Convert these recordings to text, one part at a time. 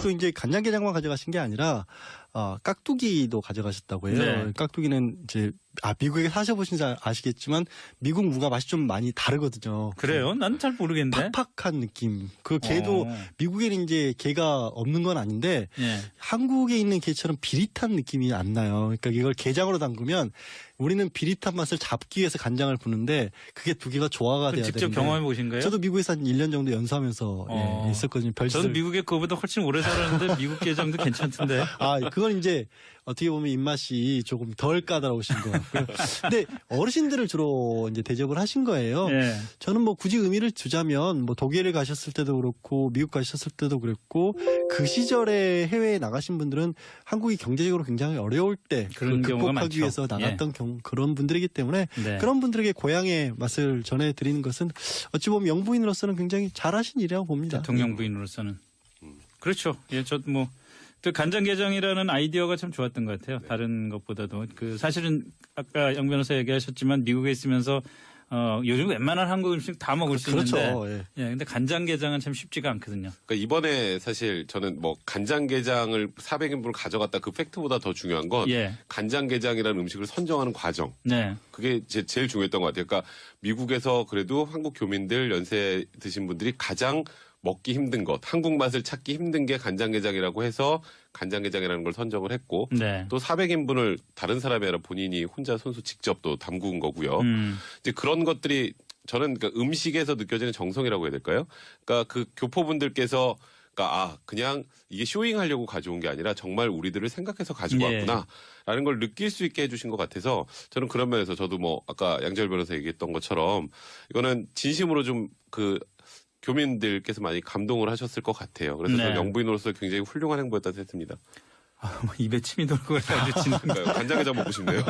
또 이제 간장게장만 가져가신 게 아니라 깍두기도 가져가셨다고 해요. 네. 깍두기는 이제 미국에 사셔보신 줄 아시겠지만 미국 무가 맛이 좀 많이 다르거든요. 그래요? 난 잘 모르겠는데. 팍팍한 느낌. 그 게도 미국에는 이제 게가 없는 건 아닌데 예. 한국에 있는 게처럼 비릿한 느낌이 안 나요. 그러니까 이걸 게장으로 담그면 우리는 비릿한 맛을 잡기 위해서 간장을 부는데 그게 두 개가 조화가 돼야 되는데. 직접 경험해 보신 거예요? 저도 미국에서 한 1년 정도 연수하면서 있었거든요. 저는 미국에 그거보다 훨씬 오래 살았는데 미국 게장도 괜찮던데. 그건 이제 어떻게 보면 입맛이 조금 덜 까다로우신 것 같고요. 근데 어르신들을 주로 이제 대접을 하신 거예요. 예. 저는 뭐 굳이 의미를 두자면 뭐 독일에 가셨을 때도 그렇고 미국 가셨을 때도 그랬고 그 시절에 해외에 나가신 분들은 한국이 경제적으로 굉장히 어려울 때 그런 그걸 경우가 극복하기 많죠. 위해서 나갔던 그런 분들이기 때문에 네. 그런 분들에게 고향의 맛을 전해드리는 것은 어찌 보면 영부인으로서는 굉장히 잘하신 일이라고 봅니다. 대통령 부인으로서는. 그렇죠. 예, 저도 뭐. 또 간장게장이라는 아이디어가 참 좋았던 것 같아요. 다른 것보다도. 사실은 아까 영 변호사 얘기하셨지만 미국에 있으면서 요즘 웬만한 한국 음식 다 먹을 수 그렇죠. 있는데. 예, 근데 간장게장은 참 쉽지가 않거든요. 그러니까 이번에 사실 저는 뭐 간장게장을 400인분을 가져갔다 그 팩트보다 더 중요한 건 간장게장이라는 음식을 선정하는 과정. 네. 그게 제일 중요했던 것 같아요. 그러니까 미국에서 그래도 한국 교민들 연세 드신 분들이 가장 먹기 힘든 것, 한국 맛을 찾기 힘든 게 간장게장이라고 해서 간장게장이라는 걸 선정을 했고 또 400인분을 다른 사람이 아니라 본인이 혼자 손수 직접 또 담그은 거고요. 이제 그런 것들이 저는 그러니까 음식에서 느껴지는 정성이라고 해야 될까요? 그러니까 그 교포분들께서 그냥 이게 쇼잉하려고 가져온 게 아니라 정말 우리들을 생각해서 가지고 왔구나라는 걸 느낄 수 있게 해주신 것 같아서 저는 그런 면에서 저도 뭐 아까 양재열 변호사 얘기했던 것처럼 이거는 진심으로 좀 교민들께서 많이 감동을 하셨을 것 같아요. 그래서 저는 영부인으로서 굉장히 훌륭한 행보였다고 했습니다. 입에 침이 돌고 가지고 간장게장 먹고 싶네요.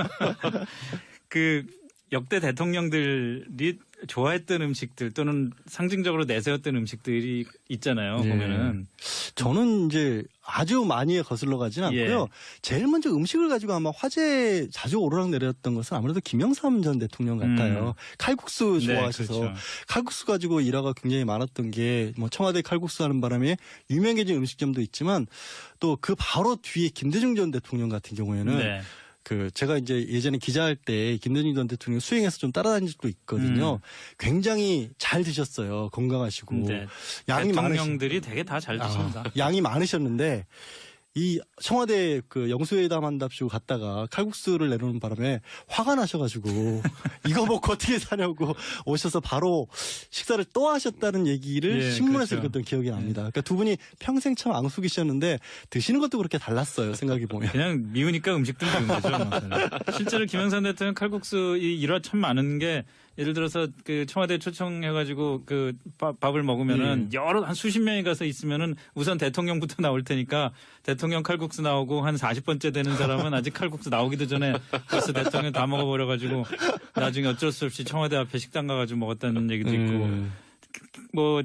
역대 대통령들이 좋아했던 음식들 또는 상징적으로 내세웠던 음식들이 있잖아요. 보면은. 저는 이제 아주 많이 거슬러 가진 않고요. 제일 먼저 음식을 가지고 아마 화제에 자주 오르락내렸던 것은 아무래도 김영삼 전 대통령 같아요. 칼국수 좋아하셔서. 그렇죠. 칼국수 가지고 일화가 굉장히 많았던 게 뭐 청와대 칼국수 하는 바람에 유명해진 음식점도 있지만 또 그 바로 뒤에 김대중 전 대통령 같은 경우에는 제가 이제 예전에 기자할 때 김대중 전 대통령 수행해서 좀 따라다닌 적도 있거든요. 굉장히 잘 드셨어요. 건강하시고. 양이 대통령들이 되게 다 잘 드십니다. 양이 많으셨는데 이 청와대 영수회담 한답시고 갔다가 칼국수를 내놓는 바람에 화가 나셔가지고 이거 먹고 어떻게 사냐고 오셔서 바로 식사를 또 하셨다는 얘기를 신문에서 읽었던 기억이 납니다. 그러니까 두 분이 평생 참 앙숙이셨는데 드시는 것도 그렇게 달랐어요. 생각해 보면. 그냥 미우니까 음식도 미운 거죠. 실제로 김영삼 대통령 칼국수 이 일화 참 많은 게 예를 들어서 청와대 초청해가지고 밥을 먹으면은 한 수십 명이 가서 있으면은 우선 대통령부터 나올 테니까 대통령 칼국수 나오고 한 40번째 되는 사람은 아직 칼국수 나오기도 전에 벌써 대통령 다 먹어버려가지고 나중에 어쩔 수 없이 청와대 앞에 식당 가가지고 먹었다는 얘기도 있고 뭐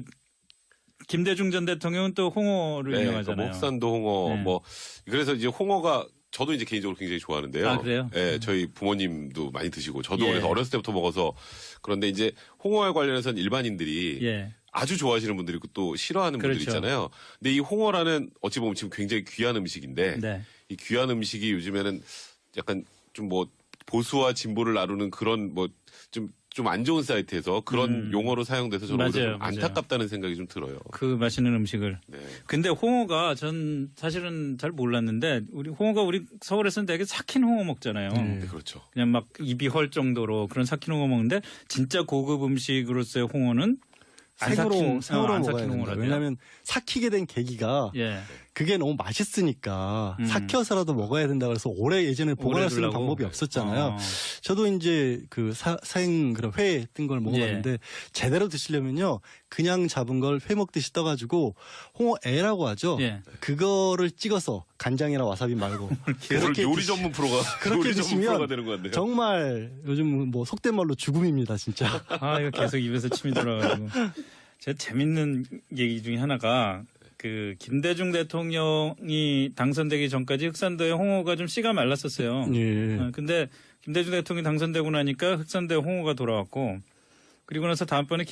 김대중 전 대통령은 또 홍어를 유명하잖아요. 목산도 홍어 그래서 이제 홍어가 저도 이제 개인적으로 굉장히 좋아하는데요. 그래요? 네, 저희 부모님도 많이 드시고 저도 그래서 어렸을 때부터 먹어서 그런데 이제 홍어에 관련해서는 일반인들이 아주 좋아하시는 분들이 있고 또 싫어하는 분들이 있잖아요. 근데 이 홍어라는 어찌 보면 지금 굉장히 귀한 음식인데 이 귀한 음식이 요즘에는 약간 좀 보수와 진보를 나누는 그런 좀 안 좋은 사이트에서 그런 용어로 사용돼서 저는 좀 안타깝다는 생각이 좀 들어요. 맛있는 음식을. 근데 홍어가 전 사실은 잘 몰랐는데 홍어가 우리 서울에서는 되게 삭힌 홍어 먹잖아요. 그렇죠. 그냥 막 입이 헐 정도로 그런 삭힌 홍어 먹는데 진짜 고급 음식으로서의 홍어는 생으로 먹어야 삭힌 된다. 왜냐하면 삭히게 된 계기가 그게 너무 맛있으니까 삭혀서라도 먹어야 된다 그래서 예전에 보관할 수 있는 방법이 없었잖아요. 저도 이제 그런 회 뜬 걸 먹어봤는데 제대로 드시려면요 그냥 잡은 걸 회 먹듯이 떠가지고 홍어애라고 하죠. 그거를 찍어서 간장이나 와사비 말고 그렇게 요리 전문 프로가 그렇게 드시면 되는 것 같네요. 정말 요즘 속된 말로 죽음입니다 진짜. 이거 계속 입에서 침이 돌아가지고. 제가 재밌는 얘기 중에 하나가 김대중 대통령이 당선되기 전까지 흑산도에 홍어가 좀 씨가 말랐었어요. 근데 김대중 대통령이 당선되고 나니까 흑산도에 홍어가 돌아왔고 그리고 나서 다음번에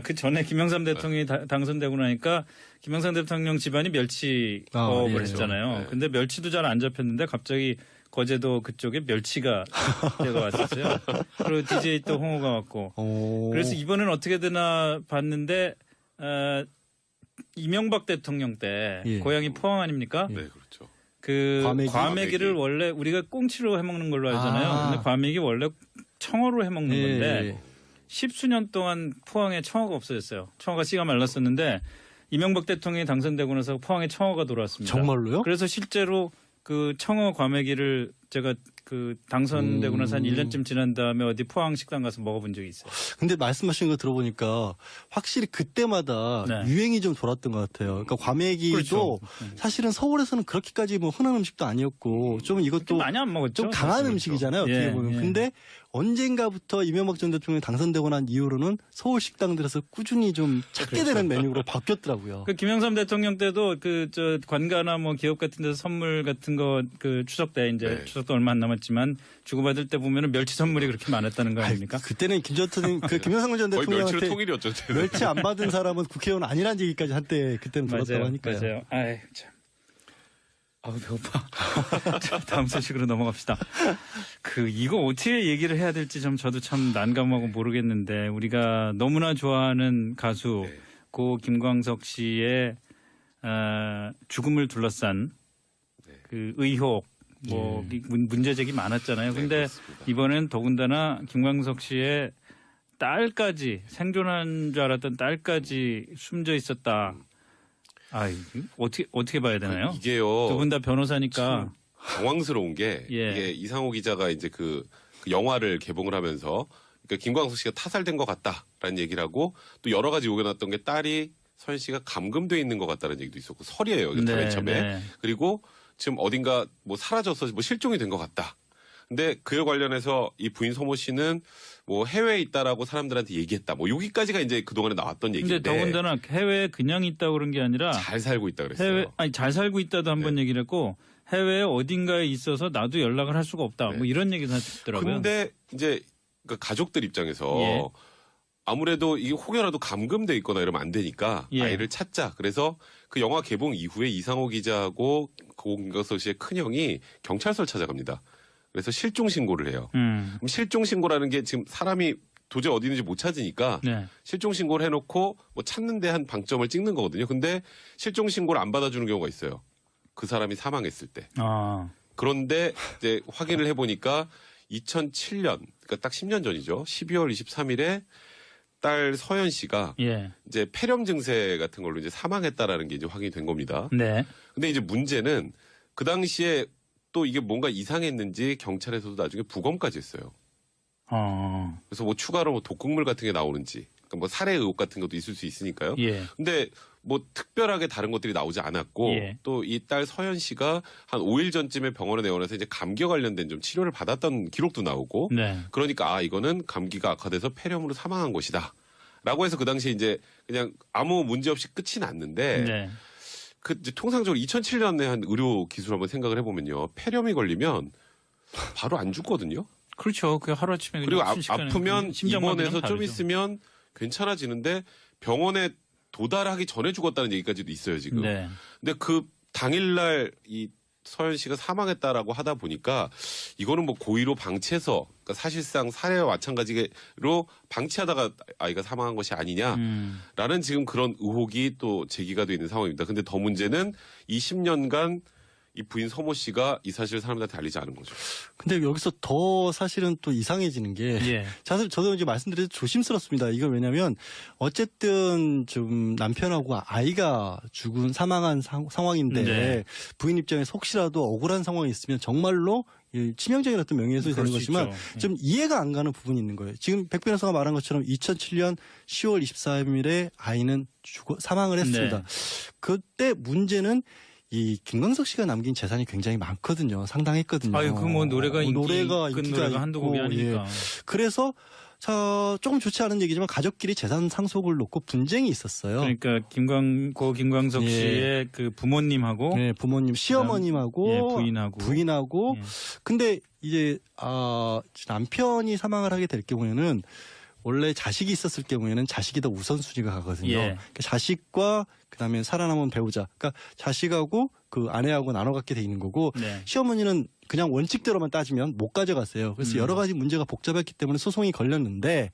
그 전에 김영삼 대통령이 당선되고 나니까 김영삼 대통령 집안이 멸치업을 예. 했잖아요. 네. 근데 멸치도 잘 안 잡혔는데 갑자기 거제도 그쪽에 멸치가 때가 왔었어요. 그리고 DJ 또 홍어가 왔고. 그래서 이번엔 어떻게 되나 봤는데 이명박 대통령 때 예. 고향이 포항 아닙니까? 네, 그렇죠. 그 과메기. 과메기를 원래 우리가 꽁치로 해먹는 걸로 알잖아요. 아. 근데 과메기 원래 청어로 해먹는 예. 건데 10수년 동안 포항에 청어가 없어졌어요. 청어가 씨가 말랐었는데 이명박 대통령이 당선되고 나서 포항에 청어가 돌아왔습니다. 정말로요? 그래서 실제로 그 청어 과메기를 제가 그 당선되고 나서 한 1년쯤 지난 다음에 어디 포항 식당 가서 먹어본 적이 있어요. 근데 말씀하신 거 들어보니까 확실히 그때마다 네. 유행이 좀 돌았던 것 같아요. 그러니까 과메기도 그렇죠. 사실은 서울에서는 그렇게까지 뭐 흔한 음식도 아니었고 좀 그렇게 이것도 많이 안 먹었죠. 좀 강한 사실. 음식이잖아요. 어떻게 예, 보면. 예. 근데 언젠가부터 이명박 전 대통령이 당선되고 난 이후로는 서울 식당들에서 꾸준히 좀 찾게 되는 메뉴로 바뀌었더라고요. 그 김영삼 대통령 때도 그 저 관가나 뭐 기업 같은 데서 선물 같은 거 그 추석 때 이제 네. 추석도 얼마 안 남았지만 주고받을 때 보면은 멸치 선물이 그렇게 많았다는 거 아닙니까? 그때는 김영삼 전 거의 멸치로 대통령한테 통일이었죠. 그때는. 멸치 안 받은 사람은 국회의원 아니라는 얘기까지 한때 그때는 들었다고 하니까요. 맞아요. 아이 참. 아우 배고파. 자, 다음 소식으로 넘어갑시다. 이거 어떻게 얘기를 해야 될지 저도 참 난감하고 모르겠는데 우리가 너무나 좋아하는 가수 네. 고 김광석 씨의 죽음을 둘러싼 그 의혹 문제제기 많았잖아요. 네, 근데 그렇습니다. 이번엔 더군다나 김광석 씨의 딸까지 생존한 줄 알았던 딸까지 숨져 있었다. 어떻게 봐야 되나요? 이게요. 두 분 다 변호사니까. 당황스러운 게 예. 이게 이상호 기자가 이제 그 영화를 개봉을 하면서 그러니까 김광석 씨가 타살된 것 같다라는 얘기를 하고 또 여러 가지 요견했던 게 딸이 서현 씨가 감금돼 있는 것 같다는 얘기도 있었고 설이에요. 이게 다 맨 처음에. 네. 그리고 지금 어딘가 뭐 사라져서 뭐 실종이 된 것 같다. 근데 그에 관련해서 이 부인 소모 씨는 뭐 해외에 있다라고 사람들한테 얘기했다. 뭐 여기까지가 이제 그동안에 나왔던 근데 얘기인데 더군다나 해외에 그냥 있다고 그런 게 아니라 잘 살고 있다 그랬어요. 잘 살고 있다도 한번 얘기를 했고 해외에 어딘가에 있어서 나도 연락을 할 수가 없다. 네. 뭐 이런 얘기도 하더라고요. 근데 이제 그 가족들 입장에서 예. 아무래도 이게 혹여라도 감금돼 있거나 이러면 안 되니까 예. 아이를 찾자. 그래서 그 영화 개봉 이후에 이상호 기자하고 고 김광석 씨의 큰형이 경찰서를 찾아갑니다. 그래서 실종 신고를 해요. 그럼 실종 신고라는 게 지금 사람이 도저히 어디 있는지 못 찾으니까 네. 실종 신고를 해놓고 뭐 찾는 데 한 방점을 찍는 거거든요. 근데 실종 신고를 안 받아주는 경우가 있어요. 그 사람이 사망했을 때. 그런데 이제 확인을 해보니까 2007년, 그러니까 딱 10년 전이죠. 12월 23일에 딸 서연 씨가 예. 이제 폐렴 증세 같은 걸로 이제 사망했다라는 게 이제 확인이 된 겁니다. 네. 근데 이제 문제는 그 당시에 또 이게 뭔가 이상했는지 경찰에서도 나중에 부검까지 했어요. 그래서 뭐 추가로 뭐 독극물 같은 게 나오는지, 그러니까 뭐 살해 의혹 같은 것도 있을 수 있으니까요. 예. 근데 뭐 특별하게 다른 것들이 나오지 않았고 예. 또 이 딸 서연 씨가 한 5일 전쯤에 병원에 내원해서 이제 감기와 관련된 좀 치료를 받았던 기록도 나오고 네. 그러니까 이거는 감기가 악화돼서 폐렴으로 사망한 것이다. 라고 해서 그 당시에 이제 그냥 아무 문제 없이 끝이 났는데 네. 그 이제 통상적으로 2007년에 한 의료 기술 한번 생각을 해보면요. 폐렴이 걸리면 바로 안 죽거든요. 그렇죠. 그 하루아침에 그리고 그냥 순식간에 아프면 심장마비랑 입원해서 좀 다르죠. 있으면 괜찮아지는데 병원에 도달하기 전에 죽었다는 얘기까지도 있어요, 지금. 네. 근데 그 당일날 이 서현 씨가 사망했다라고 하다 보니까 이거는 뭐 고의로 방치해서 그러니까 사실상 살해와 마찬가지로 방치하다가 아이가 사망한 것이 아니냐라는 지금 그런 의혹이 또 제기가 돼 있는 상황입니다. 근데 더 문제는 이 10년간 이 부인 서모 씨가 이 사실을 사람들한테 알리지 않은 거죠. 근데 여기서 더 사실은 또 이상해지는 게 예. 사실 저도 이제 말씀드려도 조심스럽습니다. 이거 왜냐면 어쨌든 좀 남편하고 아이가 사망한 상황인데 네. 부인 입장에서 혹시라도 억울한 상황이 있으면 정말로 치명적인 어떤 명예훼손이 되는 그럴 수 거지만 있죠. 좀 이해가 안 가는 부분이 있는 거예요. 지금 백 변호사가 말한 것처럼 2007년 10월 23일에 아이는 사망을 했습니다. 네. 그때 문제는 이 김광석 씨가 남긴 재산이 굉장히 많거든요. 상당했거든요. 아유, 그 뭐 노래가 노래가 끈 인기가 노래가 한두 곡이 있고, 아니니까. 예. 그래서 조금 좋지 않은 얘기지만 가족끼리 재산 상속을 놓고 분쟁이 있었어요. 그러니까 김광석 예. 씨의 그 부모님하고 네, 부모님, 시어머님하고 예, 부인하고. 예. 근데 이제 남편이 사망을 하게 될 경우에는 원래 자식이 있었을 경우에는 자식이 더 우선순위가 가거든요. 예. 그러니까 자식과 그다음에 살아남은 배우자, 그러니까 자식하고 그 아내하고 나눠 갖게 돼 있는 거고 네. 시어머니는 그냥 원칙대로만 따지면 못 가져갔어요. 그래서 여러 가지 문제가 복잡했기 때문에 소송이 걸렸는데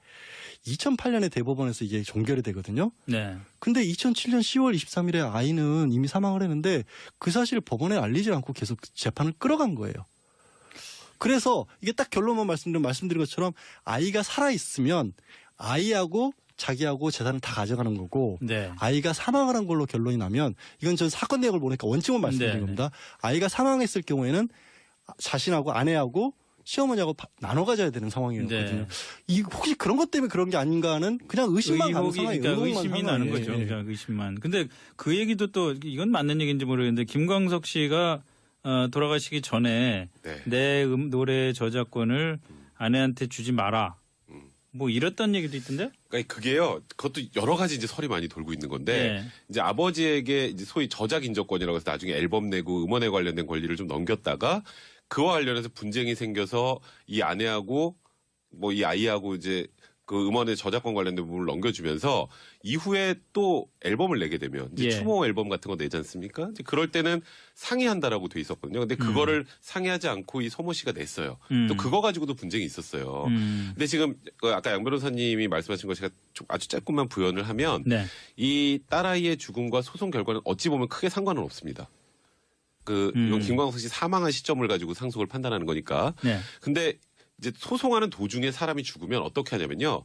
2008년에 대법원에서 이게 종결이 되거든요. 네. 근데 2007년 10월 23일에 아이는 이미 사망을 했는데 그 사실을 법원에 알리지 않고 계속 재판을 끌어간 거예요. 그래서 이게 딱 결론만 말씀드린 것처럼 아이가 살아있으면 아이하고 자기하고 재산을 다 가져가는 거고 네. 아이가 사망을 한 걸로 결론이 나면 이건 전 사건 내역을 보니까 원칙만 말씀드린 네. 겁니다. 아이가 사망했을 경우에는 자신하고 아내하고 시어머니하고 나눠 가져야 되는 상황이거든요. 네. 이 혹시 그런 것 때문에 그런 게 아닌가 하는 그냥 의심만 가는 상황이에요. 그러니까 의심이 나는 거죠. 그러니까 의심만. 근데 그 얘기도 또 이건 맞는 얘기인지 모르겠는데 김광석 씨가 돌아가시기 전에 네. 내 노래 저작권을 아내한테 주지 마라. 뭐 이랬던 얘기도 있던데? 그러니까 그게요. 그것도 여러 가지 이제 설이 많이 돌고 있는 건데 네. 이제 아버지에게 이제 소위 저작 인저권이라고 해서 나중에 앨범 내고 음원에 관련된 권리를 좀 넘겼다가 그와 관련해서 분쟁이 생겨서 이 아내하고 뭐 이 아이하고 이제 그 음원의 저작권 관련된 부분을 넘겨주면서 이후에 또 앨범을 내게 되면 이제 예. 추모 앨범 같은 거 내지 않습니까? 이제 그럴 때는 상의한다라고 돼 있었거든요. 근데 그거를 상의하지 않고 이 소모 씨가 냈어요. 또 그거 가지고도 분쟁이 있었어요. 근데 지금 그 아까 양 변호사님이 말씀하신 거 제가 좀 아주 짧게만 부연을 하면 네. 이 딸아이의 죽음과 소송 결과는 어찌 보면 크게 상관은 없습니다. 이건 김광석 씨 사망한 시점을 가지고 상속을 판단하는 거니까. 네. 근데 이제 소송하는 도중에 사람이 죽으면 어떻게 하냐면요.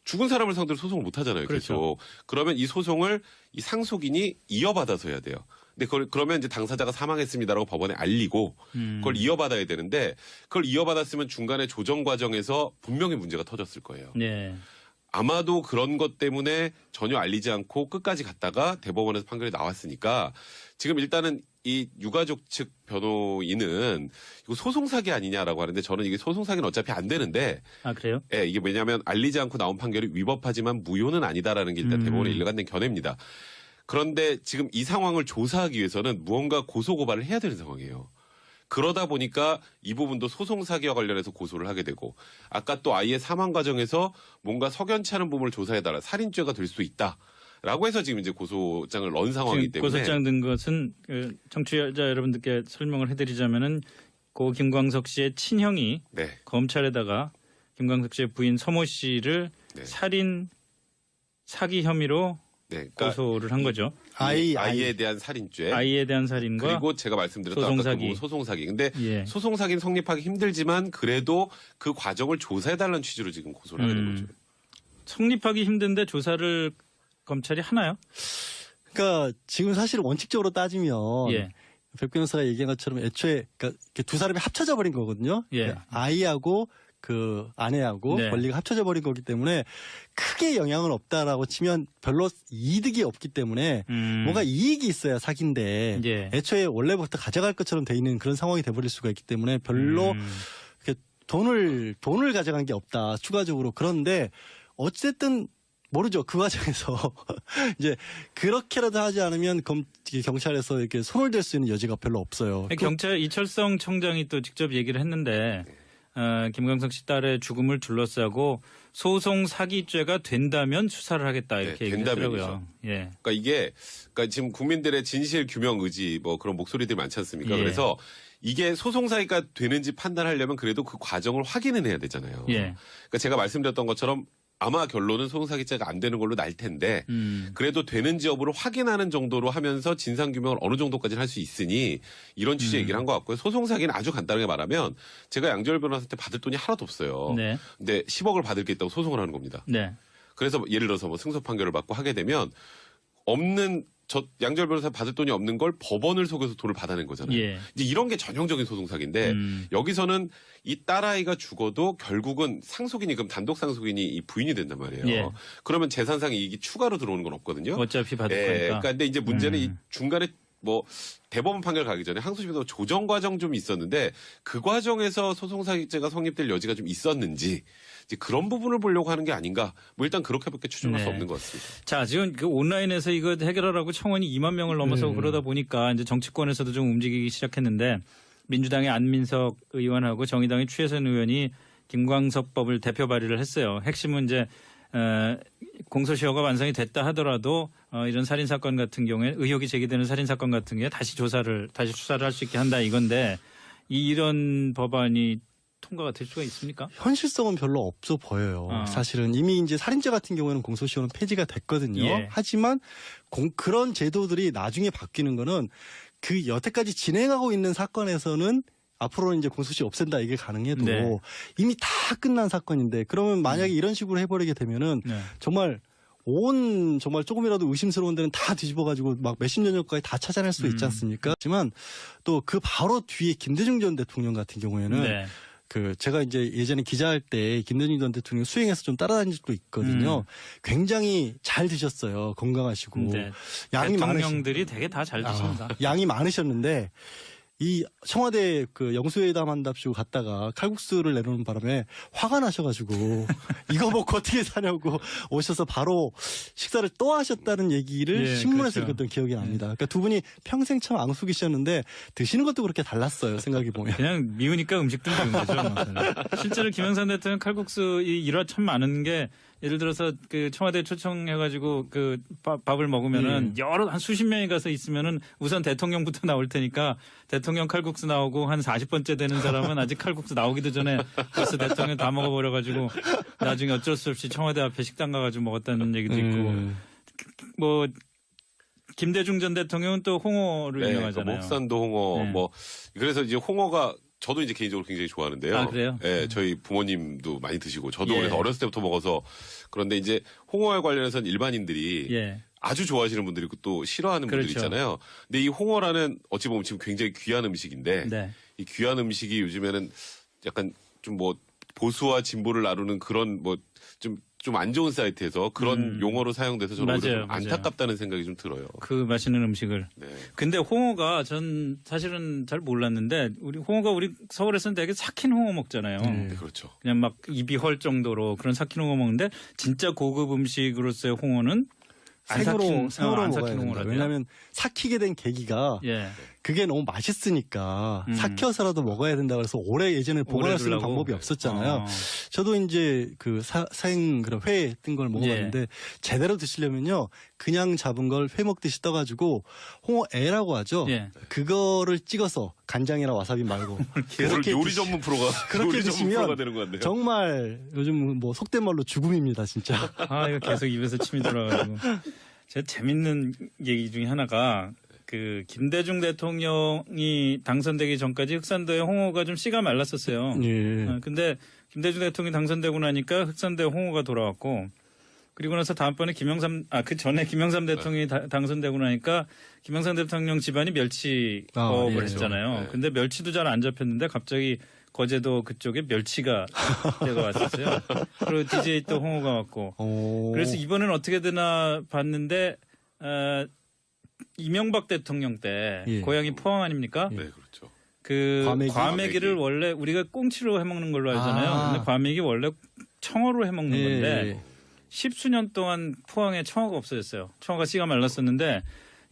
죽은 사람을 상대로 소송을 못 하잖아요. 그렇죠. 계속. 그러면 이 소송을 이 상속인이 이어받아서 해야 돼요. 근데 그러면 이제 당사자가 사망했습니다라고 법원에 알리고 그걸 이어받아야 되는데 그걸 이어받았으면 중간에 조정 과정에서 분명히 문제가 터졌을 거예요. 네. 아마도 그런 것 때문에 전혀 알리지 않고 끝까지 갔다가 대법원에서 판결이 나왔으니까 지금 일단은 이 유가족 측 변호인은 이거 소송 사기 아니냐라고 하는데 저는 이게 소송 사기는 어차피 안 되는데 아 그래요? 예, 이게 왜냐하면 알리지 않고 나온 판결이 위법하지만 무효는 아니다라는 게 일단 대법원의 일관된 견해입니다. 그런데 지금 이 상황을 조사하기 위해서는 무언가 고소 고발을 해야 되는 상황이에요. 그러다 보니까 이 부분도 소송 사기와 관련해서 고소를 하게 되고 아까 또 아이의 사망 과정에서 뭔가 석연치 않은 부분을 조사해달라 살인죄가 될 수 있다. 라고 해서 지금 이제 고소장을 넣은 상황이기 때문에 고소장 든 것은 청취자 여러분들께 설명을 해드리자면은 고 김광석 씨의 친형이 네. 검찰에다가 김광석 씨의 부인 서모 씨를 네. 살인 사기 혐의로 네, 그러니까 고소를 한 거죠. 아이에 대한 살인죄. 아이에 대한 살인과 그리고 제가 말씀드렸던 소송사기. 아까 그 소송사기. 근데 예. 소송사기는 성립하기 힘들지만 그래도 그 과정을 조사해달라는 취지로 지금 고소를 하게 된 거죠. 성립하기 힘든데 조사를 검찰이 하나요? 그러니까 지금 사실 원칙적으로 따지면 예. 백 변호사가 얘기한 것처럼 애초에 그러니까 이렇게 두 사람이 합쳐져 버린 거거든요. 예. 그러니까 아이하고 그 아내하고 네. 권리가 합쳐져 버린 거기 때문에 크게 영향은 없다라고 치면 별로 이득이 없기 때문에 뭔가 이익이 있어야 사기인데 예. 애초에 원래부터 가져갈 것처럼 돼 있는 그런 상황이 돼버릴 수가 있기 때문에 별로 이렇게 돈을 가져간 게 없다 추가적으로. 그런데 어쨌든 모르죠. 그 과정에서 이제 그렇게라도 하지 않으면 경찰에서 이렇게 손을 댈 수 있는 여지가 별로 없어요. 경찰 이철성 청장이 또 직접 얘기를 했는데 김광석 씨 딸의 죽음을 둘러싸고 소송 사기죄가 된다면 수사를 하겠다 이렇게 네, 얘기했더라고요. 예. 그러니까 이게 지금 국민들의 진실 규명 의지 뭐 그런 목소리들이 많지 않습니까? 예. 그래서 이게 소송사기가 되는지 판단하려면 그래도 그 과정을 확인은 해야 되잖아요. 예. 그러니까 제가 말씀드렸던 것처럼 아마 결론은 소송사기죄가 안 되는 걸로 날 텐데 그래도 되는지 여부를 확인하는 정도로 하면서 진상규명을 어느 정도까지는 할 수 있으니 이런 취지의 얘기를 한 것 같고요. 소송사기는 아주 간단하게 말하면 제가 양지열 변호사한테 받을 돈이 하나도 없어요. 네. 근데 10억을 받을 게 있다고 소송을 하는 겁니다. 네. 그래서 예를 들어서 뭐 승소 판결을 받고 하게 되면 양지열 변호사 받을 돈이 없는 걸 법원을 속여서 돈을 받아낸 거잖아요. 예. 이제 이런 게 전형적인 소송사기인데 여기서는 이 딸아이가 죽어도 결국은 상속인이 그럼 단독 상속인이 이 부인이 된단 말이에요. 예. 그러면 재산상 이익이 추가로 들어오는 건 없거든요. 어차피 받을 예, 거니까. 그러니까 근데 이제 문제는 이 중간에 뭐 대법원 판결 가기 전에 항소심에서 조정 과정 좀 있었는데 그 과정에서 소송사기죄가 성립될 여지가 좀 있었는지 이제 그런 부분을 보려고 하는 게 아닌가. 뭐 일단 그렇게밖에 추정할 수 없는 것 같습니다. 자, 지금 그 온라인에서 이거 해결하라고 청원이 2만 명을 넘어서 그러다 보니까 이제 정치권에서도 좀 움직이기 시작했는데 민주당의 안민석 의원하고 정의당의 추혜선 의원이 김광석법을 대표 발의를 했어요. 핵심은 이제 공소시효가 완성이 됐다 하더라도 이런 살인 사건 같은 경우에 의혹이 제기되는 살인 사건 같은 경우에 다시 수사를 할 수 있게 한다 이건데 이런 법안이 통과가 될 수가 있습니까? 현실성은 별로 없어 보여요. 사실은 이미 이제 살인죄 같은 경우에는 공소시효는 폐지가 됐거든요. 예. 하지만 그런 제도들이 나중에 바뀌는 거는 그 여태까지 진행하고 있는 사건에서는 앞으로는 이제 공소시효 없앤다 이게 가능해도 네. 이미 다 끝난 사건인데 그러면 만약에 이런 식으로 해버리게 되면은 네. 정말 정말 조금이라도 의심스러운 데는 다 뒤집어가지고 막 몇십 년 전까지 다 찾아낼 수 있지 않습니까? 하지만 또 그 바로 뒤에 김대중 전 대통령 같은 경우에는 네. 제가 이제 예전에 기자할 때 김대중 전 대통령 수행해서 좀 따라다닌 적도 있거든요. 굉장히 잘 드셨어요. 건강하시고. 네. 양이 대통령들이 되게 다 잘 드십니다. 양이 많으셨는데 이 청와대 그 영수회담 한답시고 갔다가 칼국수를 내놓는 바람에 화가 나셔가지고 이거 먹고 어떻게 사냐고 오셔서 바로 식사를 또 하셨다는 얘기를 예, 신문에서 그렇죠. 읽었던 기억이 납니다. 그러니까 두 분이 평생 참 앙숙이셨는데 드시는 것도 그렇게 달랐어요. 생각해 보면. 그냥 미우니까 음식도 미운 거죠. 실제로 김영삼 대통령 칼국수 이 일화 참 많은 게 예를 들어서 그 청와대 초청해가지고 그 밥을 먹으면은 한 수십 명이 가서 있으면은 우선 대통령부터 나올 테니까 대통령 칼국수 나오고 한 40번째 되는 사람은 아직 칼국수 나오기도 전에 벌써 대통령 다 먹어버려가지고 나중에 어쩔 수 없이 청와대 앞에 식당 가가지고 먹었다는 얘기도 있고 뭐 김대중 전 대통령은 또 홍어로 유명하잖아요. 목산도 홍어 네. 뭐 그래서 이제 홍어가 저도 이제 개인적으로 굉장히 좋아하는데요. 아, 그래요? 예, 저희 부모님도 많이 드시고 저도 예. 그래서 어렸을 때부터 먹어서 그런데 이제 홍어에 관련해서는 일반인들이 예. 아주 좋아하시는 분들이 있고 또 싫어하는 분들이 그렇죠. 있잖아요. 근데 이 홍어라는 어찌 보면 지금 굉장히 귀한 음식인데 네. 이 귀한 음식이 요즘에는 약간 좀 뭐 보수와 진보를 나누는 그런 뭐 좀 안 좋은 사이트에서 그런 용어로 사용돼서 저는 오히려 좀 맞아요. 안타깝다는 생각이 좀 들어요. 그 맛있는 음식을. 네. 근데 홍어가 전 사실은 잘 몰랐는데 홍어가 우리 서울에서는 되게 삭힌 홍어 먹잖아요. 네, 그렇죠. 그냥 막 입이 헐 정도로 그런 삭힌 홍어 먹는데 진짜 고급 음식으로서의 홍어는 생으로 안 먹어야 삭힌 된다. 홍어라고요? 왜냐하면 삭히게 된 계기가 예. 그게 너무 맛있으니까 삭혀서라도 먹어야 된다 그래서 오래 예전에 보관할 수 있는 두려고? 방법이 없었잖아요. 저도 이제 그 사행 그런 회 뜬 걸 먹어봤는데 제대로 드시려면요 그냥 잡은 걸 회 먹듯이 떠가지고 홍어애라고 하죠. 예. 그거를 찍어서 간장이나 와사비 말고 오늘 요리 전문 프로가 그렇게 요리 전문 드시면 프로가 되는 것 같네요. 정말 요즘 뭐 속된 말로 죽음입니다 진짜. 아 이거 계속 입에서 침이 돌아가지고 제가 재밌는 얘기 중에 하나가 그 김대중 대통령이 당선되기 전까지 흑산도에 홍어가 좀 씨가 말랐었어요. 예. 근데 김대중 대통령이 당선되고 나니까 흑산도에 홍어가 돌아왔고 그리고 나서 다음번에 그 전에 김영삼 대통령이 당선되고 나니까 김영삼 대통령 집안이 멸치법을 예. 했잖아요. 네. 근데 멸치도 잘 안 잡혔는데 갑자기 거제도 그쪽에 멸치가 때가 왔었어요. 그리고 DJ 또 홍어가 왔고. 그래서 이번엔 어떻게 되나 봤는데 이명박 대통령 때 고향이 포항 아닙니까? 네, 그렇죠. 그 과메기를 과메기. 원래 우리가 꽁치로 해먹는 걸로 알잖아요. 근데 과메기 원래 청어로 해먹는 건데 십수년 동안 포항에 청어가 없어졌어요. 청어가 씨가 말랐었는데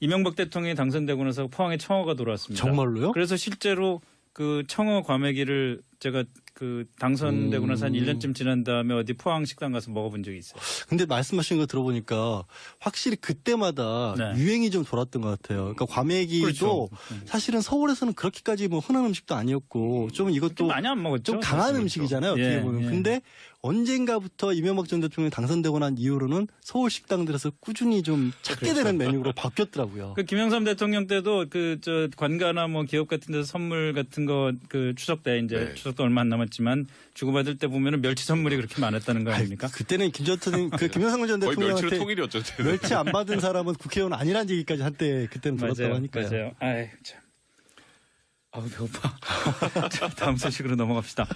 이명박 대통령이 당선되고 나서 포항에 청어가 돌아왔습니다. 정말로요? 그래서 실제로 그 청어 과메기를 제가 그 당선되고 나서 한 1년쯤 지난 다음에 어디 포항 식당 가서 먹어본 적이 있어요. 근데 말씀하신 거 들어보니까 확실히 그때마다 네. 유행이 좀 돌았던 것 같아요. 그러니까 과메기도 그렇죠. 사실은 서울에서는 그렇게까지 뭐 흔한 음식도 아니었고 좀 이것도 많이 안 먹었죠. 좀 강한 그렇죠. 음식이잖아요. 어떻게 예, 보면. 예. 근데 언젠가부터 이명박 전 대통령이 당선되고 난 이후로는 서울 식당들에서 꾸준히 좀 찾게 되는 메뉴로 바뀌었더라고요. 그 김영삼 대통령 때도 그 저 관가나 뭐 기업 같은 데서 선물 같은 거 그 추석 때 이제 네. 추석도 얼마 안 남았지만 주고받을 때 보면은 멸치 선물이 그렇게 많았다는 거 아닙니까? 그때는 김정은 김영삼 전 거의 멸치로 대통령한테 통일이었죠. 그때는. 멸치 안 받은 사람은 국회의원 아니란 얘기까지 한때 그때는 들었다고 하니까요. 맞아요. 아이 참. 아우 배고파. 자, 다음 소식으로 넘어갑시다.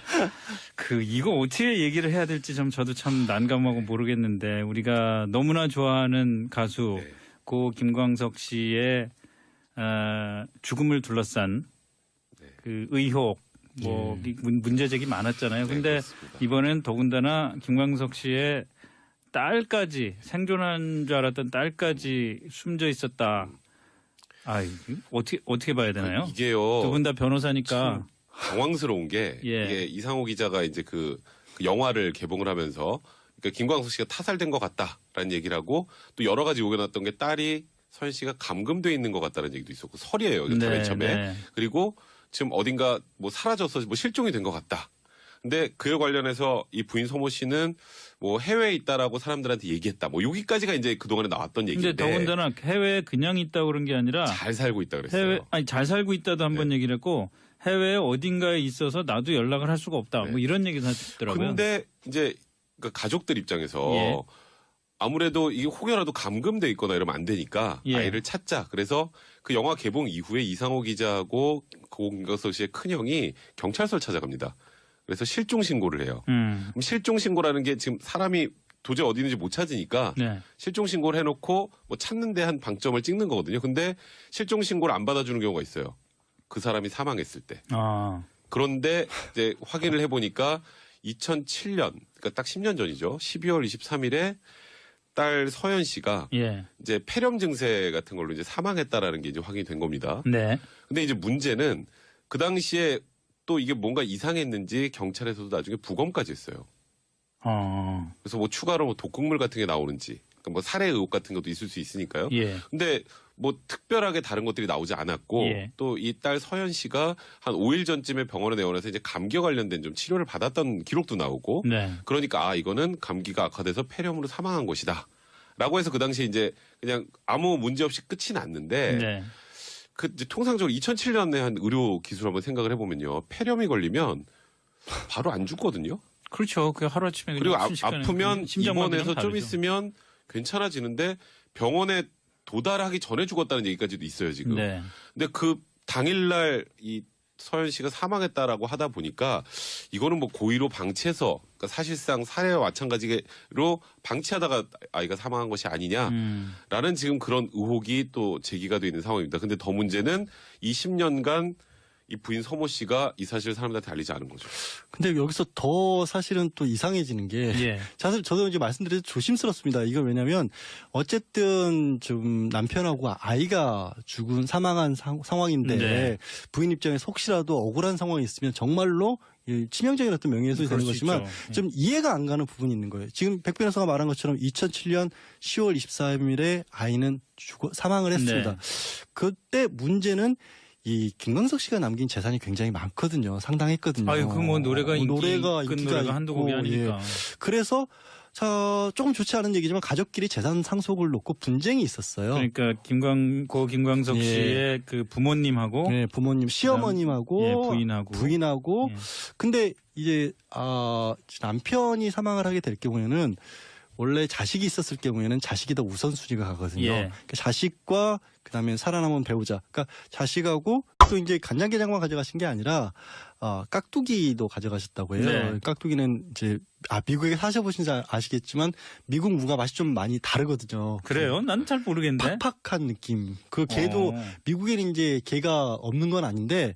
이거 어떻게 얘기를 해야 될지 저도 참 난감하고 모르겠는데 우리가 너무나 좋아하는 가수 고 김광석 씨의 죽음을 둘러싼 그 의혹 문제 제기 많았잖아요. 근데 그렇습니다. 이번엔 더군다나 김광석 씨의 딸까지 생존한 줄 알았던 딸까지 숨져 있었다. 어떻게 봐야 되나요? 이게요. 두 분 다 변호사니까. 당황스러운 게 예. 이게 이상호 기자가 이제 그 영화를 개봉을 하면서 그러니까 김광석 씨가 타살된 것 같다라는 얘기를 하고 또 여러 가지 요구가 나왔던 게 딸이 서현 씨가 감금돼 있는 것 같다는 얘기도 있었고 설이에요. 이거 맨 처음에. 그리고 지금 어딘가 뭐 사라져서 뭐 실종이 된 것 같다. 근데 그에 관련해서 이 부인 서모 씨는 뭐 해외에 있다라고 사람들한테 얘기했다. 뭐 여기까지가 이제 그동안에 나왔던 얘기인데. 근데 더군다나 해외에 그냥 있다고 그런 게 아니라 잘 살고 있다 그랬어요. 잘 살고 있다도 한번 얘기를 했고 해외에 어딘가에 있어서 나도 연락을 할 수가 없다. 뭐 이런 얘기도 하시더라고요. 근데 이제 그러니까 가족들 입장에서 아무래도 이게 혹여라도 감금돼 있거나 이러면 안 되니까 아이를 찾자. 그래서 그 영화 개봉 이후에 이상호 기자하고 김광석 씨의 큰형이 경찰서를 찾아갑니다. 그래서 실종 신고를 해요. 그럼 실종 신고라는 게 지금 사람이 도저히 어디 있는지 못 찾으니까 실종 신고를 해놓고 뭐 찾는데 한 방점을 찍는 거거든요. 근데 실종 신고를 안 받아주는 경우가 있어요. 그 사람이 사망했을 때. 그런데 이제 확인을 해보니까 2007년, 그러니까 딱 10년 전이죠. 12월 23일에 딸 서현 씨가 이제 폐렴 증세 같은 걸로 이제 사망했다라는 게 이제 확인이 된 겁니다. 근데 이제 문제는 그 당시에 또 이게 뭔가 이상했는지 경찰에서도 나중에 부검까지 했어요. 그래서 뭐 추가로 뭐 독극물 같은 게 나오는지, 그러니까 뭐 살해 의혹 같은 것도 있을 수 있으니까요. 근데 뭐 특별하게 다른 것들이 나오지 않았고 또 이 딸 서현 씨가 한 5일 전쯤에 병원에 내원해서 이제 감기와 관련된 좀 치료를 받았던 기록도 나오고 그러니까 이거는 감기가 악화돼서 폐렴으로 사망한 것이다. 라고 해서 그 당시에 이제 그냥 아무 문제 없이 끝이 났는데 그 이제 통상적으로 2007년에 한 의료 기술 한번 생각을 해보면요. 폐렴이 걸리면 바로 안 죽거든요. 그렇죠. 그 하루아침에 그리고 아프면 입원해서 좀 있으면 괜찮아지는데 병원에 도달하기 전에 죽었다는 얘기까지도 있어요, 지금. 근데 그 당일날 이 서현 씨가 사망했다라고 하다 보니까 이거는 뭐 고의로 방치해서 그러니까 사실상 살해와 마찬가지로 방치하다가 아이가 사망한 것이 아니냐라는 지금 그런 의혹이 또 제기가 돼 있는 상황입니다. 근데 더 문제는 이 10년간 이 부인 서모 씨가 이 사실을 사람들한테 알리지 않은 거죠. 근데 여기서 더 사실은 또 이상해지는 게 사실 저도 이제 말씀드려도 조심스럽습니다. 이건 왜냐면 어쨌든 좀 남편하고 아이가 사망한 상황인데 부인 입장에서 혹시라도 억울한 상황이 있으면 정말로 치명적인 어떤 명예훼손이 되는 거지만 좀 이해가 안 가는 부분이 있는 거예요. 지금 백 변호사가 말한 것처럼 2007년 10월 23일에 아이는 사망을 했습니다. 그때 문제는 이 김광석 씨가 남긴 재산이 굉장히 많거든요. 상당했거든요. 그 뭐 노래가 인기가 한두 곡이 아니니까. 그래서 조금 좋지 않은 얘기지만 가족끼리 재산 상속을 놓고 분쟁이 있었어요. 그러니까 김광석 씨의 그 부모님하고 부모님, 시어머님하고 부인하고 근데 이제 남편이 사망을 하게 될 경우에는 원래 자식이 있었을 경우에는 자식이 더 우선순위가 가거든요. 그러니까 자식과 그다음에 살아남은 배우자. 그러니까 자식하고 또 이제 간장게장만 가져가신 게 아니라 깍두기도 가져가셨다고 해요. 깍두기는 이제 미국에 사셔보신 줄 아시겠지만 미국 무가 맛이 좀 많이 다르거든요. 그래요? 난 잘 모르겠는데. 팍팍한 느낌. 그 게도 미국에는 이제 게가 없는 건 아닌데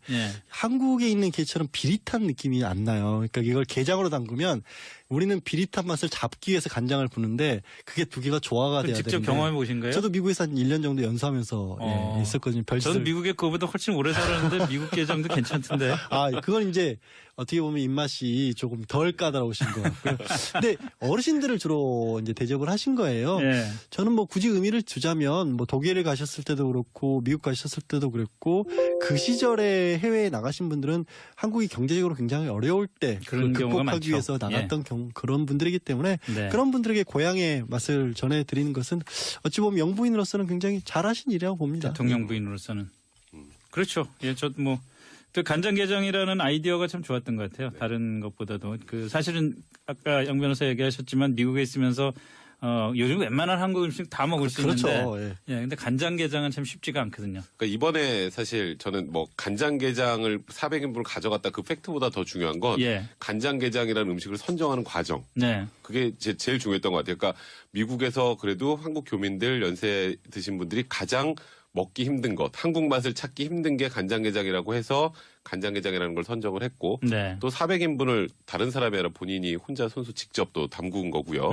한국에 있는 게처럼 비릿한 느낌이 안 나요. 그러니까 이걸 게장으로 담그면 우리는 비릿한 맛을 잡기 위해서 간장을 붓는데 그게 두 개가 조화가 돼야 되는데. 직접 경험해 보신 거예요? 저도 미국에서 한 1년 정도 연수하면서 있었거든요. 저는 미국에 그거보다 훨씬 오래 살았는데 미국 게장도 괜찮던데. 그건 이제 어떻게 보면 입맛이 조금 덜 까다로우신 것 같고요. 근데 어르신들을 주로 이제 대접을 하신 거예요. 저는 뭐 굳이 의미를 두자면 뭐 독일에 가셨을 때도 그렇고 미국 가셨을 때도 그랬고 그 시절에 해외에 나가신 분들은 한국이 경제적으로 굉장히 어려울 때 그걸 극복하기 위해서 나갔던 그런 분들이기 때문에 그런 분들에게 고향의 맛을 전해드리는 것은 어찌 보면 영부인으로서는 굉장히 잘하신 일이라고 봅니다. 대통령 부인으로서는. 그렇죠. 저도 뭐 그 간장게장이라는 아이디어가 참 좋았던 것 같아요. 다른 것보다도 그 사실은 아까 영 변호사 얘기하셨지만 미국에 있으면서 요즘 웬만한 한국 음식 다 먹을 수 있는데 근데 간장게장은 참 쉽지가 않거든요. 그러니까 이번에 사실 저는 뭐 간장게장을 400인분을 가져갔다 그 팩트보다 더 중요한 건 간장게장이라는 음식을 선정하는 과정. 그게 제일 중요했던 것 같아요. 그러니까 미국에서 그래도 한국 교민들 연세 드신 분들이 가장 먹기 힘든 것, 한국 맛을 찾기 힘든 게 간장게장이라고 해서 간장게장이라는 걸 선정을 했고 또 400인분을 다른 사람이 아니라 본인이 혼자 손수 직접 또 담근 거고요.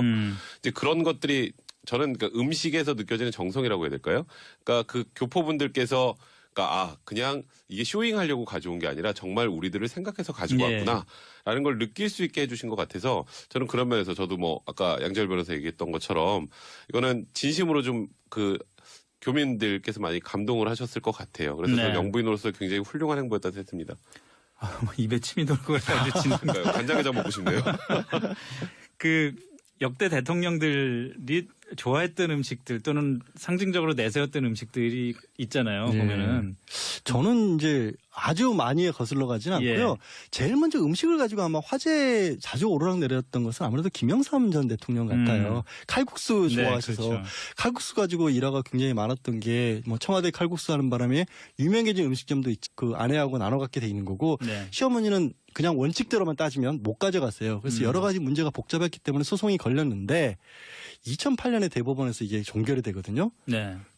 이제 그런 것들이 저는 그러니까 음식에서 느껴지는 정성이라고 해야 될까요? 그러니까 그 교포분들께서 그러니까 그냥 이게 쇼잉하려고 가져온 게 아니라 정말 우리들을 생각해서 가지고 왔구나라는 걸 느낄 수 있게 해주신 것 같아서 저는 그런 면에서 저도 뭐 아까 양재열 변호사 얘기했던 것처럼 이거는 진심으로 좀 그 교민들께서 많이 감동을 하셨을 것 같아요. 그래서 저는 영부인으로서 굉장히 훌륭한 행보였다고 생각합니다. 입에 침이 돌고 아주 그러니까요. 간장게장 먹고 싶네요. 그 역대 대통령들이 좋아했던 음식들 또는 상징적으로 내세웠던 음식들이 있잖아요. 보면은 저는 이제 아주 많이 거슬러 가진 않고요. 제일 먼저 음식을 가지고 아마 화제에 자주 오르락내렸던 것은 아무래도 김영삼 전 대통령 같아요. 칼국수 좋아하셔서 그렇죠. 칼국수 가지고 일화가 굉장히 많았던 게 뭐 청와대 칼국수 하는 바람에 유명해진 음식점도 그 아내하고 나눠 갖게 돼 있는 거고 시어머니는 그냥 원칙대로만 따지면 못 가져갔어요. 그래서 여러 가지 문제가 복잡했기 때문에 소송이 걸렸는데 2008년에 대법원에서 이게 종결이 되거든요.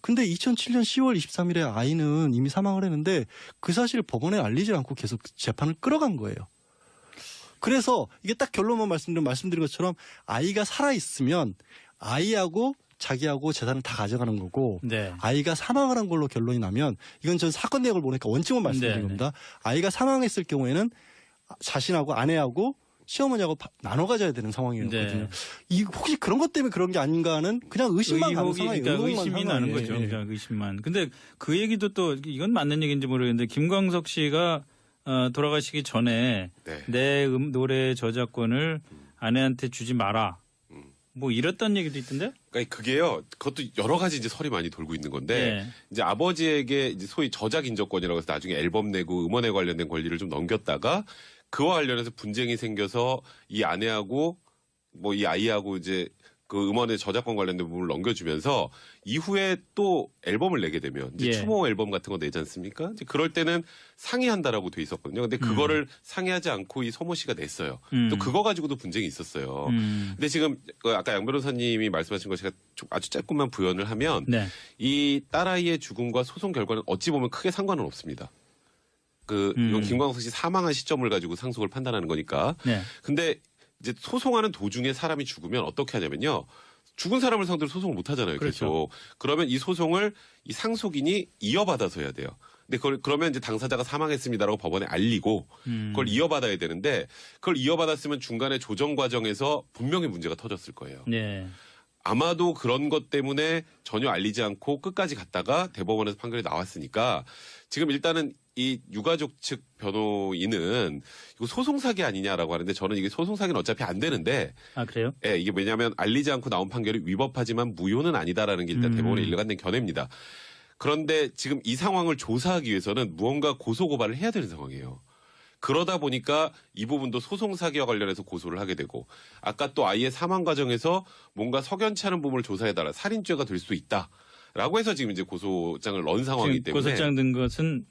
근데 2007년 10월 23일에 아이는 이미 사망을 했는데 그 사실을 법원에 알리지 않고 계속 재판을 끌어간 거예요. 그래서 이게 딱 결론만 말씀드린 것처럼 아이가 살아있으면 아이하고 자기하고 재산을 다 가져가는 거고 아이가 사망을 한 걸로 결론이 나면 이건 전 사건 내역을 보니까 원칙만 말씀드린 겁니다. 아이가 사망했을 경우에는 자신하고 아내하고 시어머니하고 나눠 가져야 되는 상황이었거든요. 이 혹시 그런 것 때문에 그런 게 아닌가 하는 그냥 의심만 가는 상황이에요. 그러니까 의심이 나는 거죠. 그러니까 의심만. 근데 그 얘기도 또 이건 맞는 얘기인지 모르겠는데 김광석 씨가 돌아가시기 전에 내 노래 저작권을 아내한테 주지 마라. 뭐 이랬던 얘기도 있던데? 그러니까 그게요. 그것도 여러 가지 이제 설이 많이 돌고 있는 건데 이제 아버지에게 이제 소위 저작 인적권이라고 해서 나중에 앨범 내고 음원에 관련된 권리를 좀 넘겼다가 그와 관련해서 분쟁이 생겨서 이 아내하고 뭐 이 아이하고 이제 그 음원의 저작권 관련된 부분을 넘겨주면서 이후에 또 앨범을 내게 되면 이제 추모 앨범 같은 거 내지 않습니까? 이제 그럴 때는 상의한다라고 돼 있었거든요. 근데 그거를 상의하지 않고 이 소모 씨가 냈어요. 또 그거 가지고도 분쟁이 있었어요. 근데 지금 아까 양 변호사님이 말씀하신 거 제가 아주 짧게만 부연을 하면 이 딸아이의 죽음과 소송 결과는 어찌 보면 크게 상관은 없습니다. 이건 김광석 씨 사망한 시점을 가지고 상속을 판단하는 거니까. 근데 이제 소송하는 도중에 사람이 죽으면 어떻게 하냐면요. 죽은 사람을 상대로 소송을 못 하잖아요. 계속. 그러면 이 소송을 이 상속인이 이어받아서 해야 돼요. 근데 그러면 이제 당사자가 사망했습니다라고 법원에 알리고 그걸 이어받아야 되는데 그걸 이어받았으면 중간에 조정 과정에서 분명히 문제가 터졌을 거예요. 아마도 그런 것 때문에 전혀 알리지 않고 끝까지 갔다가 대법원에서 판결이 나왔으니까 지금 일단은 이 유가족 측 변호인은 이거 소송 사기 아니냐라고 하는데 저는 이게 소송 사기는 어차피 안 되는데. 그래요? 예, 이게 왜냐하면 알리지 않고 나온 판결이 위법하지만 무효는 아니다라는 게 일단 대법원의 일관된 견해입니다. 그런데 지금 이 상황을 조사하기 위해서는 무언가 고소 고발을 해야 되는 상황이에요. 그러다 보니까 이 부분도 소송 사기와 관련해서 고소를 하게 되고 아까 또 아이의 사망 과정에서 뭔가 석연치 않은 부분을 조사해달라 살인죄가 될 수 있다라고 해서 지금 이제 고소장을 넣은 상황이기 때문에 고소장 든 것은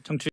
청취